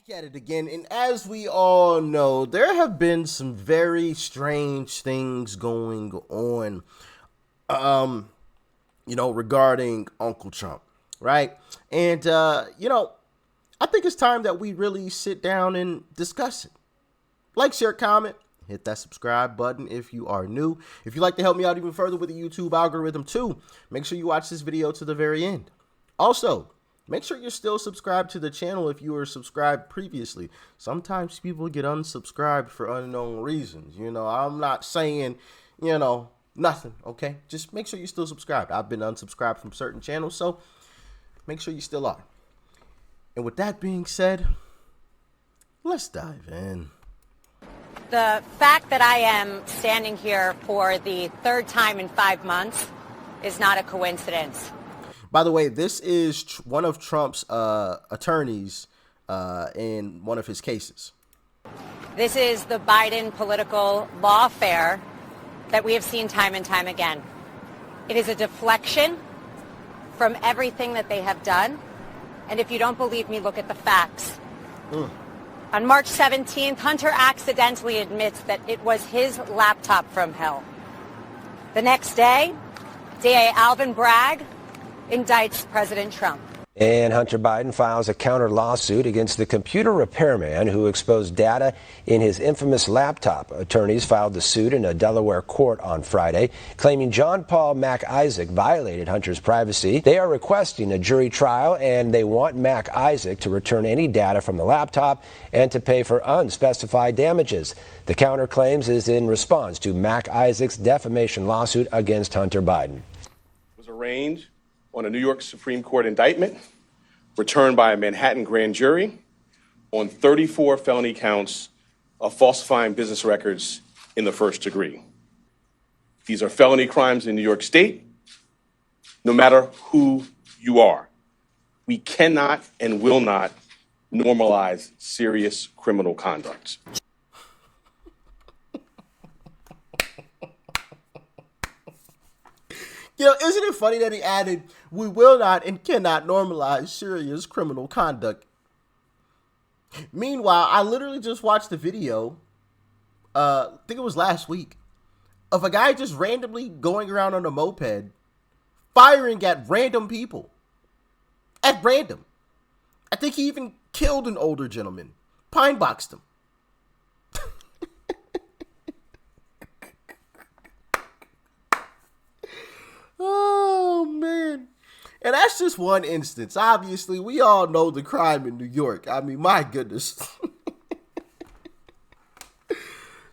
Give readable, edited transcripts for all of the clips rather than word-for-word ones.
At it again, and as we all know, there have been some very strange things going on, um, regarding Uncle Trump, right? And I think it's time that we really sit down and discuss it. Like, share, comment, hit that subscribe button if you are new. If you'd like to help me out even further with the YouTube algorithm too, make sure you watch this video to the very end. Also, make sure you're still subscribed to the channel if you were subscribed previously. Sometimes people get unsubscribed for unknown reasons. I'm not saying, nothing, okay? Just make sure you're still subscribed. I've been unsubscribed from certain channels, so make sure you still are. And with that being said, let's dive in. The fact that I am standing here for the third time in 5 months is not a coincidence. By the way, this is one of Trump's attorneys in one of his cases. This is the Biden political lawfare that we have seen time and time again. It is a deflection from everything that they have done. And if you don't believe me, look at the facts. On March 17th, Hunter accidentally admits that it was his laptop from hell. The next day, DA Alvin Bragg indicts President Trump. And Hunter Biden files a counter lawsuit against the computer repairman who exposed data in his infamous laptop. Attorneys filed the suit in a Delaware court on Friday, claiming John Paul Mac Isaac violated Hunter's privacy. They are requesting a jury trial, and they want Mac Isaac to return any data from the laptop and to pay for unspecified damages. The counterclaims is in response to Mac Isaac's defamation lawsuit against Hunter Biden. It was arraigned on a New York Supreme Court indictment returned by a Manhattan grand jury on 34 felony counts of falsifying business records in the first degree. These are felony crimes in New York State, no matter who you are. We cannot and will not normalize serious criminal conduct. Isn't it funny that he added, we will not and cannot normalize serious criminal conduct? Meanwhile, I literally just watched the video, I think it was last week, of a guy just randomly going around on a moped, firing at random people. At random. I think he even killed an older gentleman. Pine boxed him. Oh, man. And that's just one instance. Obviously, we all know the crime in New York. I mean, my goodness.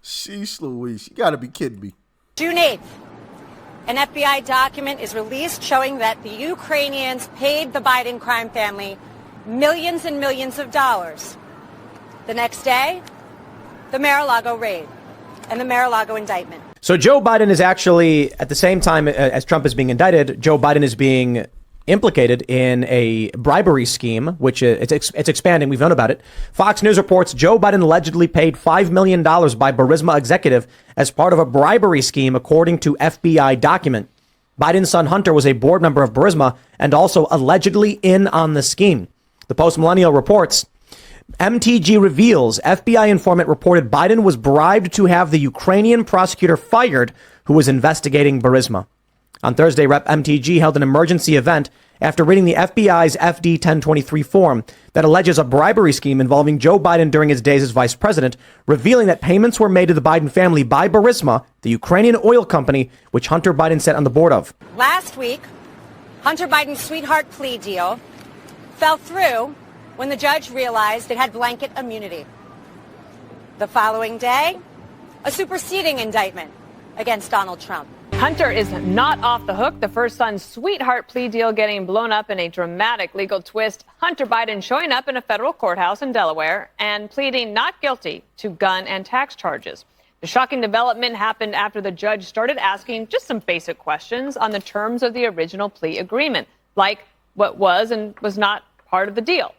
Sheesh Louise. You gotta be kidding me. June 8th, an FBI document is released showing that the Ukrainians paid the Biden crime family millions and millions of dollars. The next day, the Mar-a-Lago raid and the Mar-a-Lago indictment. So Joe Biden is actually, at the same time as Trump is being indicted, Joe Biden is being implicated in a bribery scheme, which it's expanding. We've known about it. Fox News reports Joe Biden allegedly paid $5 million by Burisma executive as part of a bribery scheme, according to FBI document. Biden's son Hunter was a board member of Burisma and also allegedly in on the scheme. The Post Millennial reports MTG reveals FBI informant reported Biden was bribed to have the Ukrainian prosecutor fired who was investigating Burisma. On Thursday, Rep. MTG held an emergency event after reading the FBI's FD 1023 form that alleges a bribery scheme involving Joe Biden during his days as vice president, revealing that payments were made to the Biden family by Burisma, the Ukrainian oil company, which Hunter Biden sat on the board of. Last week, Hunter Biden's sweetheart plea deal fell through when the judge realized it had blanket immunity. The following day, a superseding indictment against Donald Trump. Hunter is not off the hook. The first son's sweetheart plea deal getting blown up in a dramatic legal twist. Hunter Biden showing up in a federal courthouse in Delaware and pleading not guilty to gun and tax charges. The shocking development happened after the judge started asking just some basic questions on the terms of the original plea agreement, like what was and was not part of the deal.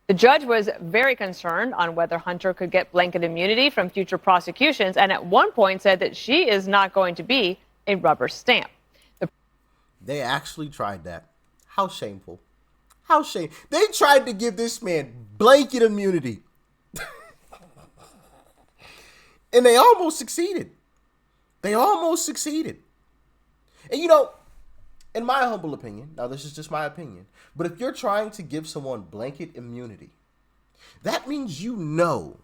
The judge was very concerned on whether Hunter could get blanket immunity from future prosecutions, and at one point said that she is not going to be a rubber stamp. They actually tried that. How shameful. How shameful. They tried to give this man blanket immunity And they almost succeeded. They almost succeeded. And you know, in my humble opinion, now this is just my opinion, but if you're trying to give someone blanket immunity, that means you know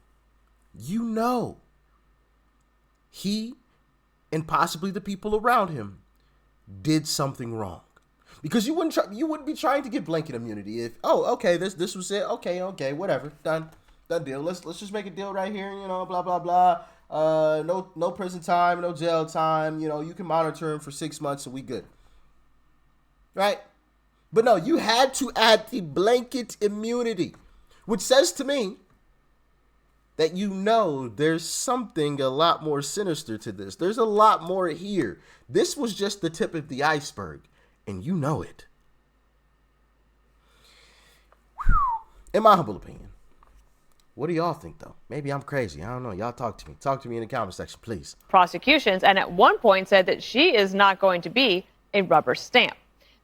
he and possibly the people around him did something wrong. Because you wouldn't be trying to get blanket immunity if, oh, okay, this was it, okay, whatever, done deal. Let's just make a deal right here, you know, blah blah blah. No prison time, no jail time. You know, you can monitor him for 6 months and we good, right? But no, you had to add the blanket immunity, which says to me that you know there's something a lot more sinister to this. There's a lot more here. This was just the tip of the iceberg, and you know it. In my humble opinion. What do y'all think, though? Maybe I'm crazy. I don't know. Y'all talk to me. Talk to me in the comment section, please. Prosecutions, and at one point said that she is not going to be a rubber stamp.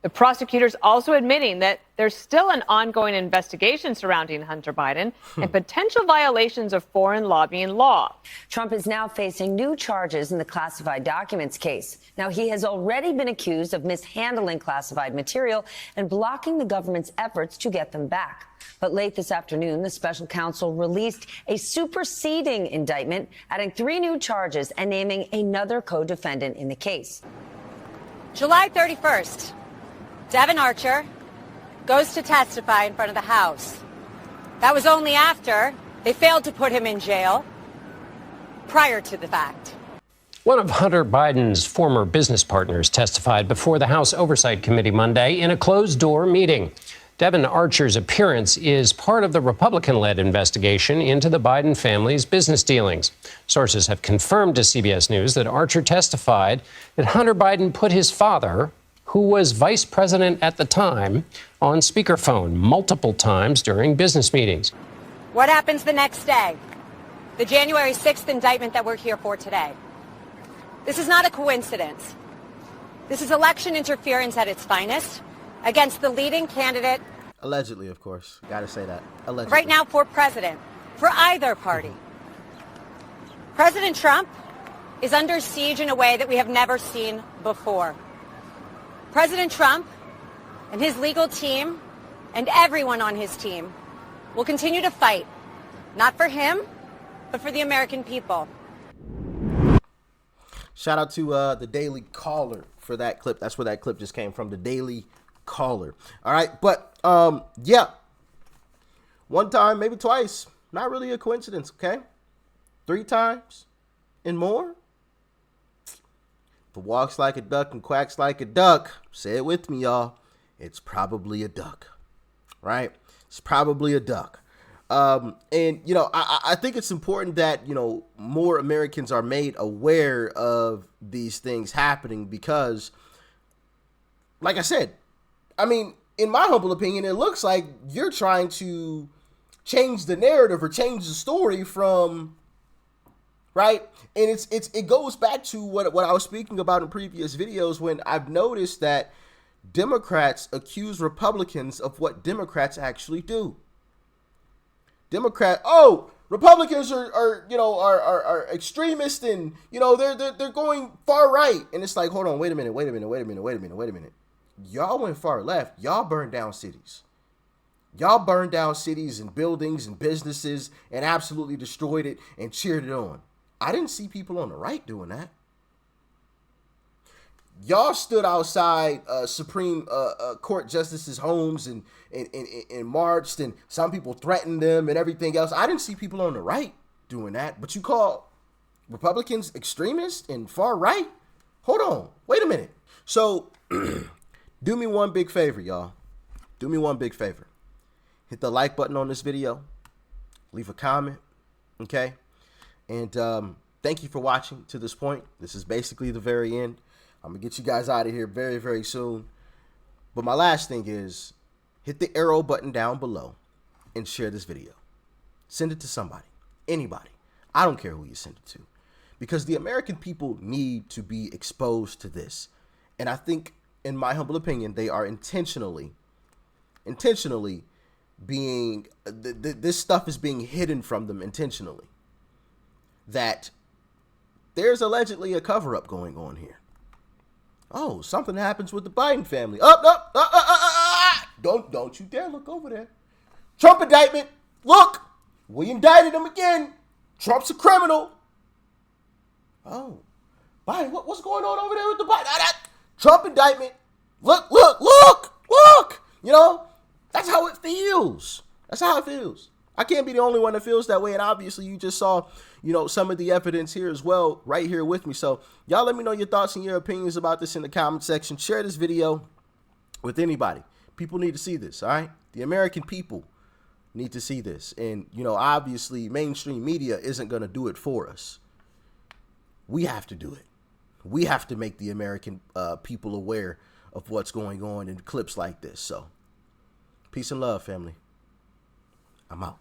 The prosecutors also admitting that there's still an ongoing investigation surrounding Hunter Biden and potential violations of foreign lobbying law. Trump is now facing new charges in the classified documents case. Now, he has already been accused of mishandling classified material and blocking the government's efforts to get them back. But late this afternoon, the special counsel released a superseding indictment, adding 3 new charges and naming another co-defendant in the case. July 31st. Devin Archer goes to testify in front of the House. That was only after they failed to put him in jail prior to the fact. One of Hunter Biden's former business partners testified before the House Oversight Committee Monday in a closed-door meeting. Devin Archer's appearance is part of the Republican-led investigation into the Biden family's business dealings. Sources have confirmed to CBS News that Archer testified that Hunter Biden put his father, who was vice president at the time, on speakerphone multiple times during business meetings. What happens the next day? The January 6th indictment that we're here for today. This is not a coincidence. This is election interference at its finest against the leading candidate. Allegedly, of course. Gotta say that. Allegedly. Right now for president, for either party. President Trump is under siege in a way that we have never seen before. President Trump and his legal team and everyone on his team will continue to fight, not for him, but for the American people. Shout out to the Daily Caller for that clip. That's where that clip just came from, the Daily Caller. All right, but yeah. One time, maybe twice. Not really a coincidence, okay? 3 times and more. If it walks like a duck and quacks like a duck, say it with me, y'all. It's probably a duck, right? It's probably a duck. And, you know, I think it's important that, you know, more Americans are made aware of these things happening because, like I said, I mean, in my humble opinion, it looks like you're trying to change the narrative or change the story from, right? And it goes back to what I was speaking about in previous videos when I've noticed that Democrats accuse Republicans of what Democrats actually do. Republicans are extremists and, you know, they're going far right. And it's like, hold on, wait a minute. Y'all went far left. Y'all burned down cities. Y'all burned down cities and buildings and businesses and absolutely destroyed it and cheered it on. I didn't see people on the right doing that. Y'all stood outside Supreme Court justices' homes and marched, and some people threatened them and everything else. I didn't see people on the right doing that. But you call Republicans extremists and far right? Hold on. Wait a minute. So do me one big favor, y'all. Do me one big favor. Hit the like button on this video. Leave a comment. Okay? And thank you for watching to this point. This is basically the very end. I'm going to get you guys out of here very, very soon. But my last thing is hit the arrow button down below and share this video. Send it to somebody, anybody. I don't care who you send it to. Because the American people need to be exposed to this. And I think, in my humble opinion, they are intentionally being, this stuff is being hidden from them intentionally. That there's allegedly a cover-up going on here. Oh, something happens with the Biden family. Don't you dare look over there. Trump indictment. Look, we indicted him again. Trump's a criminal. Oh, Biden, what's going on over there with the Biden? Trump indictment. Look. You know, that's how it feels. I can't be the only one that feels that way. And obviously you just saw, you know, some of the evidence here as well, right here with me. So y'all let me know your thoughts and your opinions about this in the comment section. Share this video with anybody. People need to see this, all right? The American people need to see this. And, you know, obviously mainstream media isn't going to do it for us. We have to do it. We have to make the American people aware of what's going on in clips like this. So peace and love, family. I'm out.